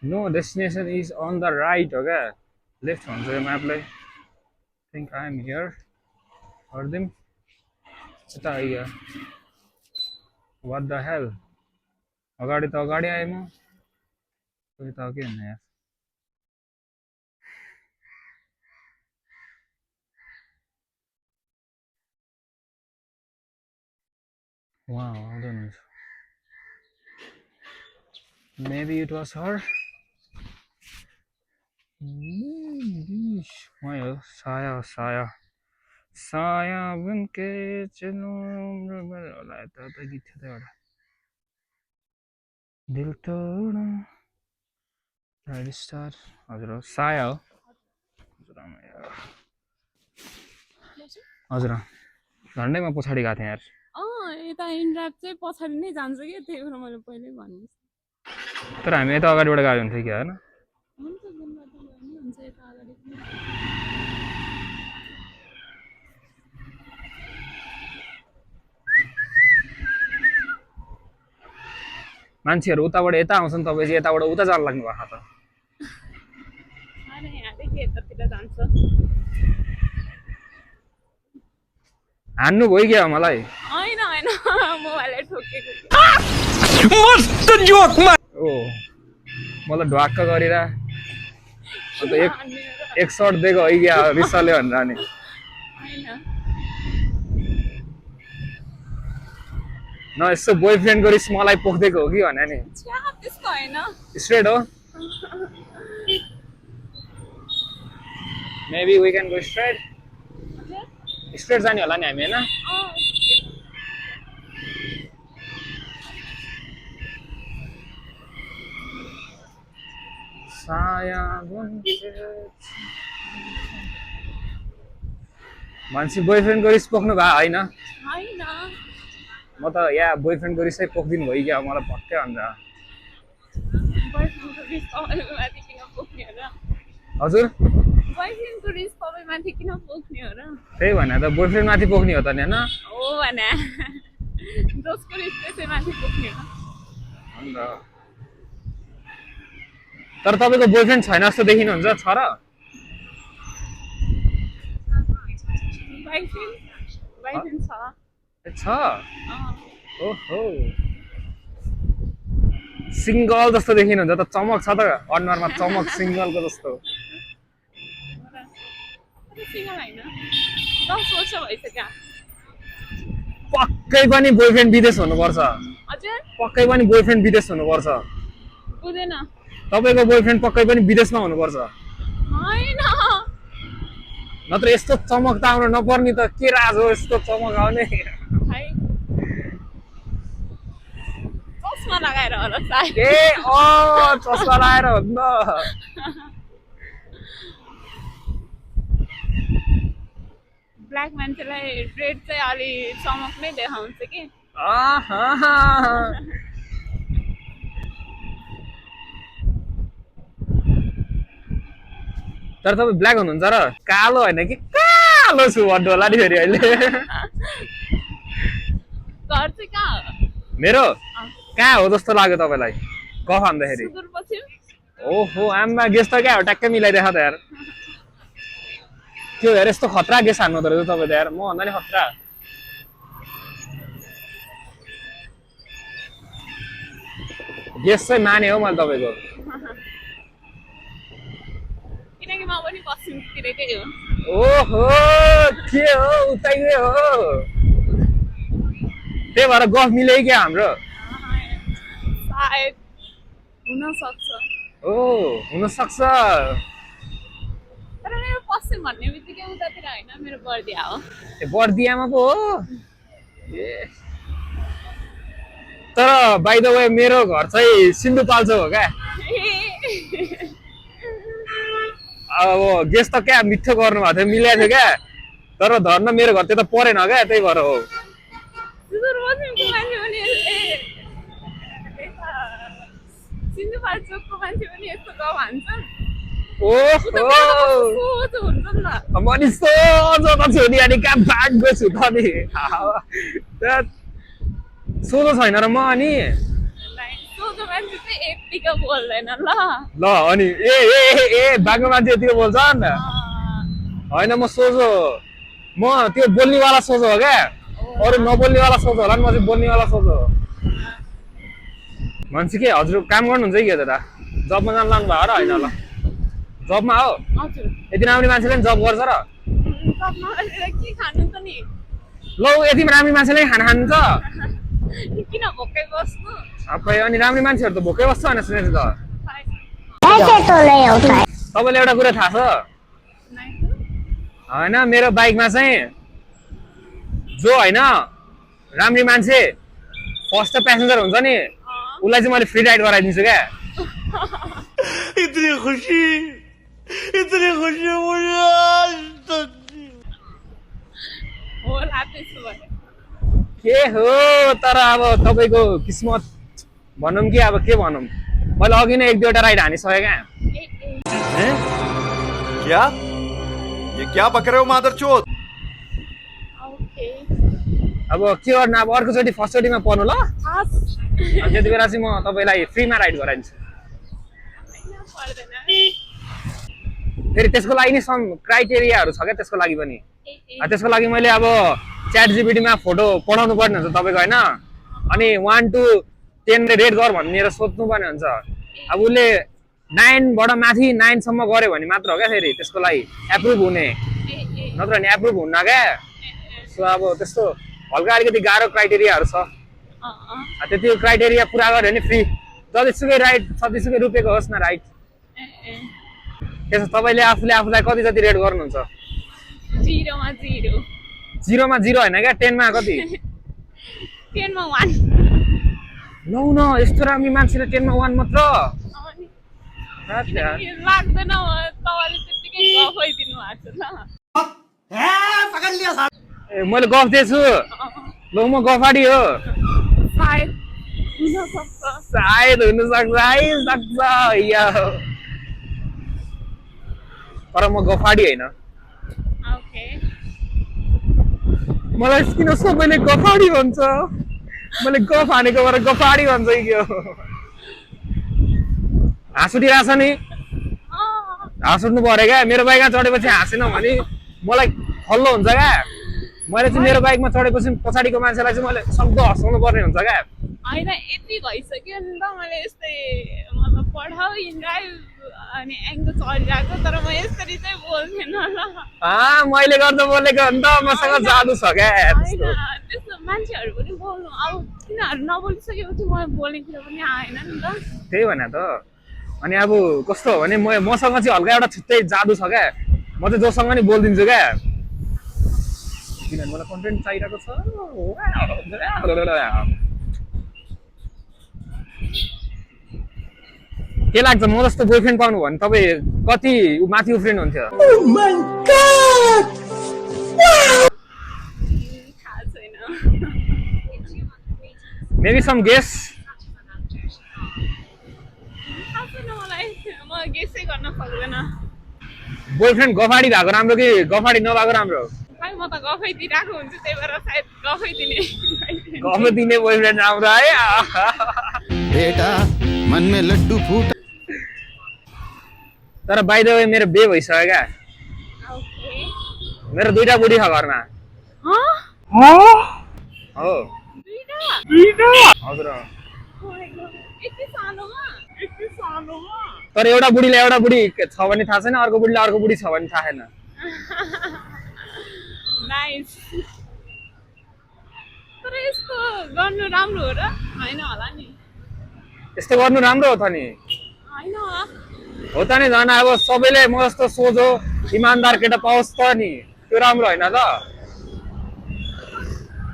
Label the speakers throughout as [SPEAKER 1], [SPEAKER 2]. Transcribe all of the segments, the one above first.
[SPEAKER 1] No, destination is on the right, okay? Left on the map. I think I am here. Heard them? What the hell? अगाडि त अगाडि आएँ म कोही त के भन्ने यार Wow, आउँदैन रहेछ Maybe it was her वही हो साया साया साया बनके चलो होला यता त गीत थियो त एउटा दिल तोडा राइट स्टार हजुर हो साया हो हजुर झन्डै म पछाडि गएको थिएँ यार
[SPEAKER 2] यता इन्ड्राप चाहिँ पछाडि नै जान्छ कि त्यही भएर मैले पहिल्यै भन्नु
[SPEAKER 1] तर हामी यता अगाडिबाट गयो भने थियो कि होइन
[SPEAKER 2] हुन्छ जुनबाट गयो नि हुन्छ यता अगाडि पनि
[SPEAKER 1] मान्छेहरू उताबाट यता आउँछन् तपाईँ चाहिँ यताबाट उता जान लाग्नु भएको त
[SPEAKER 2] अरे यहाँदेखि यतातिर जान्छ
[SPEAKER 1] हान्नु भयो क्या मलाई
[SPEAKER 2] होइन होइन मोबाइलले ठोकेको
[SPEAKER 1] मस्त जोकमा ओ मलाई ढ्वाक्क गरेर अन्त एक सर्ट दिएको है क्या रिसले भनेर नि
[SPEAKER 2] होइन
[SPEAKER 1] न यसो बोयफ्रेन्डको रिस मलाई पोख्दिएको हो कि भने नि
[SPEAKER 2] त्यस्तो होइन
[SPEAKER 1] स्ट्रेट हो maybe we can go straight straight जाने होला नि हामी होइन साया मान्छे बोयफ्रेन्डको रिस पोख्नु भए होइन म त यहाँ बोयफ्रेन्डको रिसै पोखिदिनु भयो क्या मलाई भक्कै अन्त हजुर
[SPEAKER 2] बोयफ्रेन्डको रिस तपाईँमाथि किन पोख्ने हो र
[SPEAKER 1] त्यही भने त बोयफ्रेन्ड माथि पोख्ने हो त नि होइन
[SPEAKER 2] हो भने जसको रिस त्यसैमाथि पोख्ने हो
[SPEAKER 1] अन्त तर तपाईँको बोयफ्रेन्ड छैन जस्तो देखिनुहुन्छ छ र
[SPEAKER 2] बोयफ्रेन्ड छ
[SPEAKER 1] ओहो सिङ्गल जस्तो देखिनुहुन्छ त चमक छ त अनुहारमा चमक सिङ्गलको जस्तो पक्कै पनि बोयफ्रेन्ड विदेश हुनुपर्छ पक्कै पनि बोयफ्रेन्ड विदेश हुनुपर्छ तपाईँको बोयफ्रेन्ड पक्कै पनि विदेशमा हुनुपर्छ नत्र यस्तो चमक त आउनु नपर्ने त के राज हो यस्तो चमक आउने
[SPEAKER 2] चस्मा लगाएर होला सायद
[SPEAKER 1] ए चस्मा लगाएर हो नि
[SPEAKER 2] ब्ल्याक मान्छेलाई रेड चाहिँ अलि चमक नै देखाउँछ कि
[SPEAKER 1] तर तपाईँ ब्ल्याक हुनुहुन्छ र कालो होइन कि कालो छु भन्नु होला नि फेरि अहिले
[SPEAKER 2] घर चाहिँ कहाँ हो
[SPEAKER 1] मेरो कहाँ हो जस्तो लाग्यो तपाईँलाई कफ हान्दाखेरि ओहो आम्मा गेस त क्या हो ट्याक्कै मिलाइदेखा त यार त्यो हेर यस्तो खतरा गेस हान्नु त रहेछ तपाईँ त यार म भन्दा नि खतरा गेस चाहिँ माने हो मैले तपाईँको
[SPEAKER 2] किनकि म पनि पश्चिमतिरकै हो
[SPEAKER 1] ओहो के हो उतै हो त्यही भएर गफ मिल्यो क्या हाम्रो
[SPEAKER 2] सायद हुन सक्छ
[SPEAKER 1] ओ हुन सक्छ
[SPEAKER 2] तर मेरो पश्चिम भन्ने बित्तिकै उतातिर होइन मेरो बर्दिया हो
[SPEAKER 1] ए बर्दियामा पो हो ए तर बाइ द वे मेरो घर चाहिँ सिन्धुपाल्चोक हो क्या अब गेस त क्या मिठो गर्नु भएको थियो मिलाएको थियो क्या तर धर्न मेरो घर त्यो त परेन क्या त्यही भएर हो
[SPEAKER 2] सिन्धुपाल्चोकको मान्छे पनि यस्तो गाउँ हान्छ नि त
[SPEAKER 1] म नि सोझो त छु नि अनि कहाँ भाग्यो छु त नि सोझो छैन र म अनि
[SPEAKER 2] सोझो मान्छे चाहिँ यत्तिको बोल्दैन ल
[SPEAKER 1] ल अनि ए ए ए बाङ्गो मान्छे यतिको बोल्छन् होइन म सोझो म त्यो बोल्नेवाला सोझो हो क्या अरू नबोल्नेवाला सोझो होला नि म चाहिँ बोल्नेवाला सोझो हो भन्छ के हजुर काम गर्नुहुन्छ कि दादा जबमा जानु लानु भयो र होइन ल जबमा हो
[SPEAKER 2] हजुर
[SPEAKER 1] यति राम्री मान्छेले नि जब गर्छ र
[SPEAKER 2] सबमा के खानु त नि
[SPEAKER 1] लौ यति राम्री मान्छेले खाना खानुहुन्छ
[SPEAKER 2] किन भोकै बस्नु
[SPEAKER 1] खै अनि राम्री मान्छेहरू त भोकै बस्छ भनेर सुनेको छु त
[SPEAKER 3] ऐसे तो नहीं होता है।
[SPEAKER 1] तपाईँलाई एउटा कुरा थाहा छ होइन मेरो बाइकमा चाहिँ जो होइन राम्री मान्छे फर्स्ट प्यासेन्जर हुन्छ नि उसलाई चाहिँ मैले फ्री राइड गराइदिन्छु क्या
[SPEAKER 4] इतनी खुशी मुझे आज तक नहीं।
[SPEAKER 2] होला त्यसो भए
[SPEAKER 1] के हो तर अब तपाईँको किस्मत भनौँ कि अब के भनौँ मैले अघि नै एक दुईवटा राइड हानिसकेँ क्या
[SPEAKER 4] हैं? क्या ये क्या बक रहे हो मादरचोद
[SPEAKER 2] ओके
[SPEAKER 1] अब के गर्नु अब अर्कोचोटि फर्स्टचोटिमा पर्नु ल
[SPEAKER 2] खास
[SPEAKER 1] अनि त्यति बेला चाहिँ म तपाईँलाई फ्रीमा राइड गराइदिन्छु
[SPEAKER 2] पर्दैन
[SPEAKER 1] फेरि त्यसको लागि नि सम क्राइटेरियाहरू छ क्या त्यसको लागि पनि त्यसको लागि मैले अब च्याट जिपिटीमा फोटो पठाउनु पर्ने हुन्छ तपाईँको होइन अनि 1 to 10 रेट गर भनेर सोध्नु पर्ने हुन्छ अब उसले 9 बाट माथि 9 सम्म गर्यो भने मात्र हो क्या फेरि त्यसको लागि एप्रुभ हुने नत्र नि एप्रुभ हुन्न क्या सो अब त्यस्तो हल्का अलिकति गाह्रो क्राइटेरियाहरू छ त्यति क्राइटेरिया पुरा गर्यो भने फ्री जतिसुकै राइड जतिसुकै रुपियाँको होस् न राइड त्यसो तपाईँले आफूलाई कति जति रेट गर्नुहुन्छ
[SPEAKER 2] 0 मा 0
[SPEAKER 1] 0 मा 0 होइन क्या 10 मा कति
[SPEAKER 2] 10 मा 1
[SPEAKER 1] लौ न यस्तो राम्रो मान्छेले 10 मा 1 मात्र
[SPEAKER 2] लाग्दैन तपाईँले त्यतिकै गफाइदिनु भएको छ ल
[SPEAKER 1] ए मैले गफ दिएछु लौ म गफाडी हो
[SPEAKER 2] सायद हुनसक्छ
[SPEAKER 1] सायद हुनसक्छ आइसक्छ या तर म गफाडी होइन
[SPEAKER 2] ओके
[SPEAKER 1] मलाई किन सबैले गफाडी भन्छ मैले गफ हानेको भएर गफाडी भन्छ कि के हो हाँस उठिरहेछ नि हाँस उठ्नु पर्यो क्या मेरो बाइकमा चढेपछि हाँसेन भने मलाई हल्लो हुन्छ क्या मैले चाहिँ मेरो बाइकमा चढेपछि पछाडिको मान्छेलाई चाहिँ मैले सक्दो हँसाउनु पर्ने हुन्छ क्या
[SPEAKER 2] होइन यति भइसक्यो नि त मैले यस्तै मतलब पढाउ ड्राइभ अनि एङ्गो चढिरहेको तर म यसरी चाहिँ बोल्थेन ल
[SPEAKER 1] मैले गर्दा बोलेको हो नि त मसँग जादु छ क्या
[SPEAKER 2] होइन त्यस्तो मान्छेहरू पनि बोल्नु अब तिनीहरू नबोलिसकेपछि म बोल्ने कुरो पनि आएन नि त
[SPEAKER 1] त्यही भने त अनि अब कस्तो हो भने मसँग चाहिँ हल्का एउटा छुट्टै जादु छ क्या म चाहिँ जोसँग नि बोलिदिन्छु क्या किनभने मलाई कन्टेन्ट चाहिरहेको छ के लाग्छ म जस्तो बोयफ्रेन्ड पाउनु भने तपाईँ कति माथि उफ्रिनु हुन्थ्यो
[SPEAKER 2] थाहा छैन
[SPEAKER 1] मेबी सम गेस
[SPEAKER 2] थाहा छैन मलाई म गेसै गर्न सक्दैन
[SPEAKER 1] बोयफ्रेन्ड गफाडी भएको राम्रो कि गफाडी नभएको राम्रो
[SPEAKER 2] खै म त गफै दिइरहेको हुन्छु त्यही भएर सायद गफै दिने
[SPEAKER 1] गफ दिने बोयफ्रेन्ड राम्रो है
[SPEAKER 4] बेटा मन में लड्डू फूट
[SPEAKER 1] तर बाइ द वे मेरो बे भइसक्यो क्या
[SPEAKER 2] ओके
[SPEAKER 1] मेरो 2टा बुढी छ घरमा
[SPEAKER 2] ह
[SPEAKER 1] हो
[SPEAKER 2] दुईटा
[SPEAKER 1] हजुर
[SPEAKER 2] यति सानोमा
[SPEAKER 1] तर एउटा बुढीलाई एउटा बुढी छ भने थाहा छैन अर्को बुढीलाई अर्को बुढी छ भने थाहा छैन
[SPEAKER 2] नाइस तर यस्तो गर्नु राम्रो हो र होइन होला नि
[SPEAKER 1] यस्तो गर्नु राम्रो हो त नि
[SPEAKER 2] होइन होला
[SPEAKER 1] हो त नि झन् अब सबैले म जस्तो सोझो इमान्दार केटा पाओस् त नि त्यो राम्रो होइन त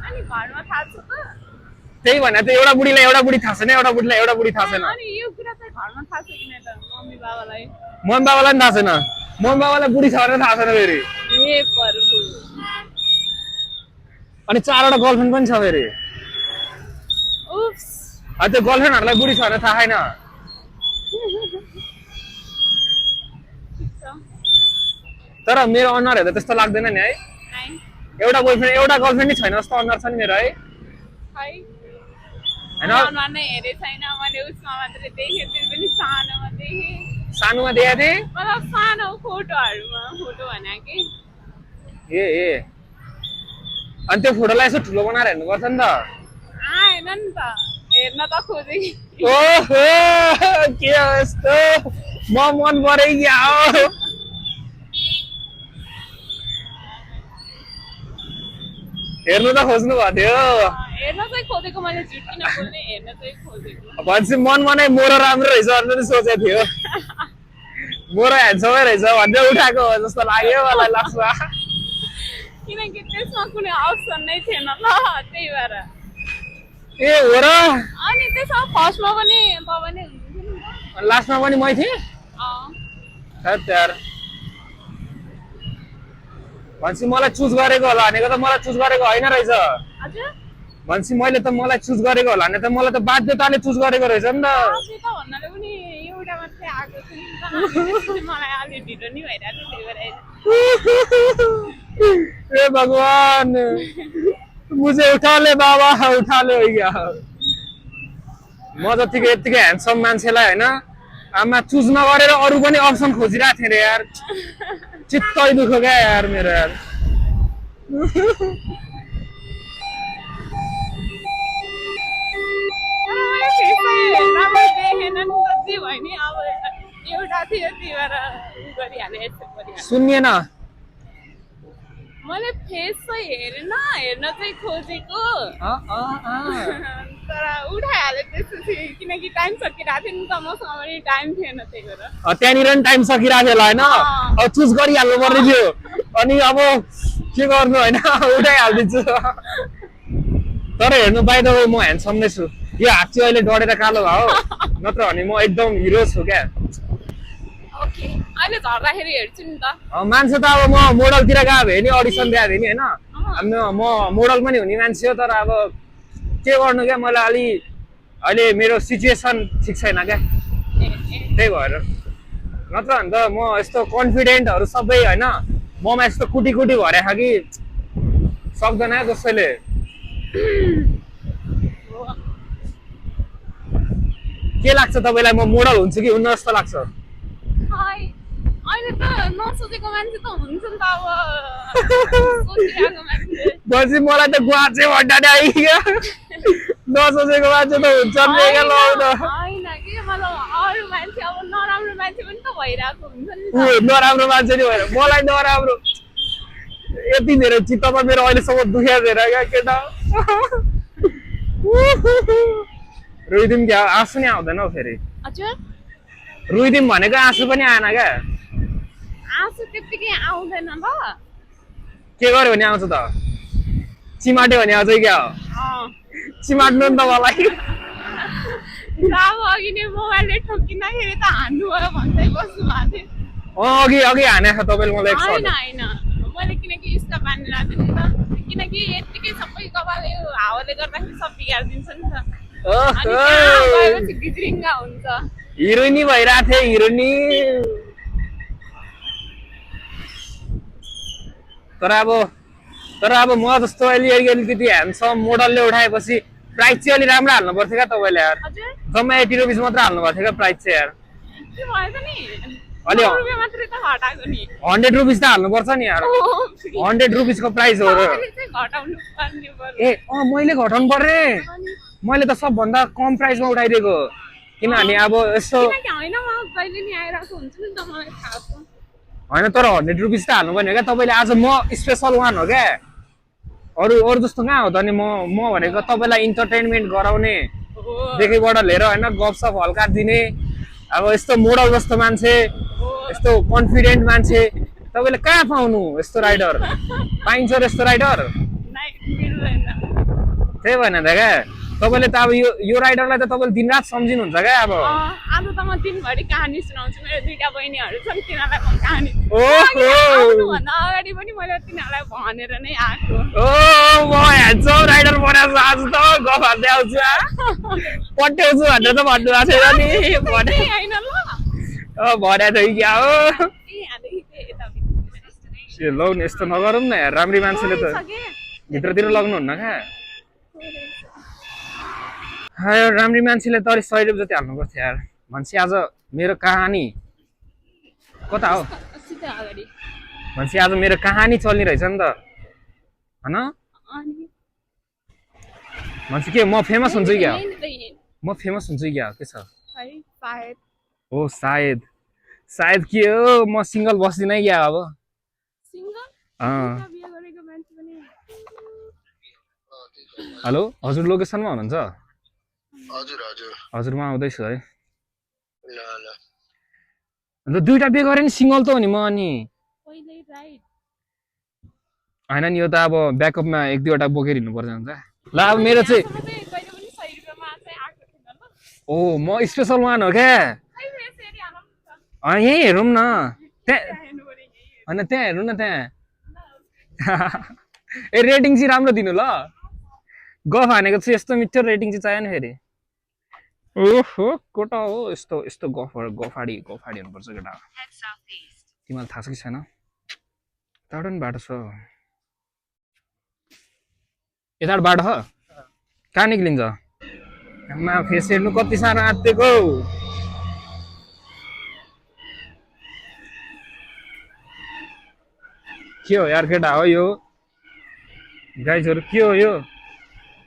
[SPEAKER 2] अनि घरमा थाहा छ त
[SPEAKER 1] त्यही भने त एउटा बुढीलाई एउटा बुढी थाहा छैन एउटा बुढीलाई एउटा बुढी थाहा छैन
[SPEAKER 2] अनि यो कुरा चाहिँ घरमा थाहा छ किन त मम्मी बाबालाई
[SPEAKER 1] मम्मी बाबालाई पनि थाहा छैन मम्मी बाबालाई बुढी छ भने थाहा छैन फेरि
[SPEAKER 2] ए प्रभु
[SPEAKER 1] अनि 4वटा गर्लफ्रेन्ड पनि छ फेरि
[SPEAKER 2] उफ्स
[SPEAKER 1] त्यो गर्लफ्रेन्डहरूलाई बुढी छ भने थाहा छैन
[SPEAKER 2] ठिक छ
[SPEAKER 1] तर मेरो अनुहार हेर्दा त्यस्तो लाग्दैन नि है
[SPEAKER 2] नाइ
[SPEAKER 1] एउटा बोयफ्रेन्ड एउटा गर्लफ्रेन्ड नै छैन जस्तो अनुहार छ नि मेरो है
[SPEAKER 2] खै
[SPEAKER 1] हैन
[SPEAKER 2] अनुहार नै हेरे छैन मैले उसमा मात्रै देखेँ त्यो पनि सानोमा देखेँ
[SPEAKER 1] सानोमा देखाएको थिएँ
[SPEAKER 2] मतलब सानो फोटोहरुमा फोटो भने कि
[SPEAKER 1] ए अनि त्यो फोटोलाई यसो ठुलो बनाएर हेर्नु पर्छ नि त
[SPEAKER 2] आएन नि त हेर्न त खोजेँ
[SPEAKER 1] ओहो के हो यस्तो म मन परे क्या हो हेर्नु त खोज्नु भएको थियो
[SPEAKER 2] हेर्न चाहिँ खोजेको मैले झुट किन बोल्ने हेर्न चाहिँ खोजेको
[SPEAKER 1] भनेपछि मनमा नै मोरो राम्रो रहेछ भनेर नि सोचेको थियो मोरो ह्यान्डसमै रहेछ भनेर उठाएको हो जस्तो लाग्यो मलाई लाग्छ
[SPEAKER 2] किनकि त्यसमा कुनै अप्सन नै थिएन ल त्यही भएर
[SPEAKER 1] ए हो र
[SPEAKER 2] अनि त्यसमा फर्स्टमा पनि तपाईँ नै हुनुहुन्थ्यो नि त
[SPEAKER 1] लास्टमा पनि मै थिएँ यार भनेपछि मलाई चुज गरेको होला भनेको त मलाई चुज गरेको होइन रहेछ
[SPEAKER 2] हजुर
[SPEAKER 1] भनेपछि मैले त मलाई चुज गरेको होला भने त मलाई त बाध्यताले चुज गरेको रहेछ नि त
[SPEAKER 2] आफै त भन्नाले पनि एउटा मात्रै आएको थियो नि त त्यसपछि मलाई अलि ढिलो नि भइरहेको थियो त्यही भएर
[SPEAKER 1] ए भगवान मुझे उठा ले बाबा उठा ले हो गया म जतिको यतिकै ह्यान्डसम मान्छेलाई होइन आमा चुज नगरेर अरू पनि अप्सन खोजिरहेको थिएँ रे यार चित्तै दुख्यो क्या यार मेरो यार
[SPEAKER 2] राम्रो देखेन नि त जे भयो नि अब एउटा थियो त्यही भएर गरिहालेँ यस्तो गरिहालेँ
[SPEAKER 1] सुनिएन
[SPEAKER 2] मैले फेस चाहिँ हेरेन हेर्न चाहिँ खोजेको तर उठाइहालेँ त्यसपछि किनकि टाइम सकिरहेको थियो नि त मसँग पनि टाइम थिएन त्यही भएर
[SPEAKER 1] त्यहाँनिर नि टाइम सकिरहेको थियो होला होइन अब चुज गरिहाल्नु पर्ने थियो अनि अब के गर्नु होइन उठाइहालिदिन्छु तर हेर्नु बाहिर म ह्यान्डसम नै छु यो हात चाहिँ अहिले डढेर कालो भयो नत्र भने म एकदम हिरो छु क्या
[SPEAKER 2] ओके अहिले झर्दाखेरि हेर्छु नि त
[SPEAKER 1] मान्छे त अब म मोडलतिर गएको भए नि अडिसन दिएको भए नि होइन म मोडल पनि हुने मान्छे हो तर अब के गर्नु क्या मलाई अलि अहिले मेरो सिचुएसन ठिक छैन क्या त्यही भएर नत्र भने त म यस्तो कन्फिडेन्टहरू सबै होइन ममा यस्तो कुटी कुटी भरेको कि सक्दैन कसैले के लाग्छ तपाईँलाई म मोडल हुन्छु कि हुन्न जस्तो लाग्छ
[SPEAKER 2] अहिले त नसोचेको मान्छे त हुन्छ नि त अब सोचिरहेको मान्छे
[SPEAKER 1] पछि मलाई त गुवाचे भन्दा आइगयो नसोचेको मान्छे त हुन्छ नि
[SPEAKER 2] होइन कि मतलब अरू मान्छे अब नराम्रो मान्छे पनि त भइरहेको हुन्छ नि त
[SPEAKER 1] नराम्रो मान्छे नि भएर मलाई नराम्रो यति धेरै चित्तमा मेरो अहिलेसम्म दुखेर धेरै क्या केटा रोइदिउँ क्या आँसु नि आउँदैन हौ फेरि
[SPEAKER 2] हजुर
[SPEAKER 1] रोइदिउँ भनेको आँसु पनि आएन क्या
[SPEAKER 2] आँसु त्यत्तिकै आउँदैन ल
[SPEAKER 1] के गर्यो भने आउँछ त चिमाट्यो भने आउँछ क्या चिमाट्नु नि त मलाई
[SPEAKER 2] अब अघि नै मोबाइलले ठोकिँदाखेरि त हान्नु भयो भन्दै बस्नु भएको थियो
[SPEAKER 1] अघि हानेको छ तपाईँले मलाई
[SPEAKER 2] होइन होइन मैले किनकि स्टप बाँधिरहेको थिएँ नि त किनकि यत्तिकै सबै कपाल यो हावाले गर्दाखेरि सब बिगारिदिन्छ नि त अनि त्यहाँ गएपछि गिज्रिङ्गा हुन्छ
[SPEAKER 1] हिरोइनी भइरहेको थिएँ हिरोइनी तर अब म जस्तो अलिकति ह्यान्डसम मोडलले उठाएपछि प्राइस चाहिँ अलि राम्रो हाल्नु पर्थ्यो क्या तपाईँले यार जम्मा 80 रुपिस मात्र हाल्नु भएको थियो क्या प्राइस चाहिँ यार
[SPEAKER 2] के भयो त नि
[SPEAKER 1] अलि
[SPEAKER 2] रुपियाँ मात्रै त घटाएको नि
[SPEAKER 1] 100 रुपिस त हाल्नु पर्छ नि यार 100 रुपिसको प्राइस हो र
[SPEAKER 2] घटाउनु पर्ने भयो
[SPEAKER 1] ए मैले घटाउनु पर्ने मैले त सबभन्दा कम प्राइसमा उठाइदिएको किनभने अब यस्तो
[SPEAKER 2] किनकि होइन म कहिले नि आइरहेको हुन्छ नि त मलाई थाहा छ
[SPEAKER 1] होइन तर 100 रुपिस त हाल्नु पर्ने हो क्या तपाईँले आज म स्पेसल वान हो क्या अरू जस्तो कहाँ हो त नि म भनेको तपाईँलाई इन्टरटेनमेन्ट गराउने देखिबाट लिएर होइन गफसफ हल्का दिने अब यस्तो मोडल जस्तो मान्छे यस्तो कन्फिडेन्ट मान्छे तपाईँले कहाँ पाउनु यस्तो राइडर पाइन्छ र यस्तो राइडर त्यही भएन त क्या तपाईँले त अब यो राइडरलाई त तपाईँले दिनरात सम्झिनुहुन्छ क्या अब
[SPEAKER 2] आज त म दिनभरि कहानी सुनाउँछु मेरो दुईटा बहिनीहरू छन् तिनीहरूलाई म कहानी भन्दा अगाडि पनि मैले तिनीहरूलाई भनेर नै आएको
[SPEAKER 1] म ह्यान्डसम राइडर बनाएको आज त गफ हाल्दै आउँछु पट्याउँछु भनेर त भन्नुभएको छैन नि
[SPEAKER 2] होइन ल
[SPEAKER 1] भनेको थियो क्या हो ए लौ न यस्तो नगरौँ न यार राम्री मान्छेले त भित्रतिर लग्नुहुन्न क्या यार राम्री मान्छेले त अलिक 100 रुपियाँ जति हाल्नु पर्थ्यो यार मान्छे आज मेरो कहानी कता हो
[SPEAKER 2] सिधै अगाडि
[SPEAKER 1] मान्छे आज मेरो कहानी चल्ने रहेछ नि त हैन
[SPEAKER 2] अनि
[SPEAKER 1] मान्छे के म फेमस हुन्छु क्या
[SPEAKER 2] यही नि त यही
[SPEAKER 1] म फेमस हुन्छु क्या के छ
[SPEAKER 2] है सायद
[SPEAKER 1] हो सायद सायद के हो म सिंगल बस्दिनँ क्या अब
[SPEAKER 2] सिंगल
[SPEAKER 1] अँ
[SPEAKER 2] बिहे गरेको मान्छे पनि
[SPEAKER 1] हेलो हजुर लोकेसनमा हुनुहुन्छ
[SPEAKER 3] हजुर हजुर
[SPEAKER 1] हजुर म आउँदैछु है
[SPEAKER 3] ल ल
[SPEAKER 1] अन्त दुईटा बिहे गरेँ नि सिंगल त हो नि म अनि
[SPEAKER 2] पहिल्यै राइट
[SPEAKER 1] होइन नि यो त अब ब्याकअपमा 1-2वटा बोकेर हिँड्नुपर्छ हुन्छ ल अब मेरो चाहिँ
[SPEAKER 2] कहिले पनि 100 रुपियाँमा चाहिँ आएको थिएन ल
[SPEAKER 1] ओ म स्पेसल वान हो क्या
[SPEAKER 2] खै यसरी आराम छ
[SPEAKER 1] यहीँ हेरौँ न त्यहाँ
[SPEAKER 2] हेर्नु पर्यो यही
[SPEAKER 1] होइन त्यहाँ हेर्नु न त्यहाँ ए रेटिङ चाहिँ राम्रो दिनु ल गफ हानेको चाहिँ यस्तो मिठो रेटिङ चाहिँ चाहियो नि फेरि ओहो कोटा हो यस्तो यस्तो गफाडी हुनुपर्छ केटा तिमीलाई थाहा छ कि छैन टाढो नि बाटो छ यताबाट बाटो छ कहाँ निक्लिन्छ आमा फेस हेर्नु कति साह्रो आँटेको के हो यार केटा हो यो गाइजहरू के हो यो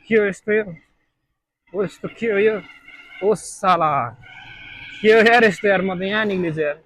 [SPEAKER 1] के हो यस्तो यो ओ यस्तो के हो यो ओ साला के हो यार यस्तो यार म त यहाँ निक्लिन्छु यार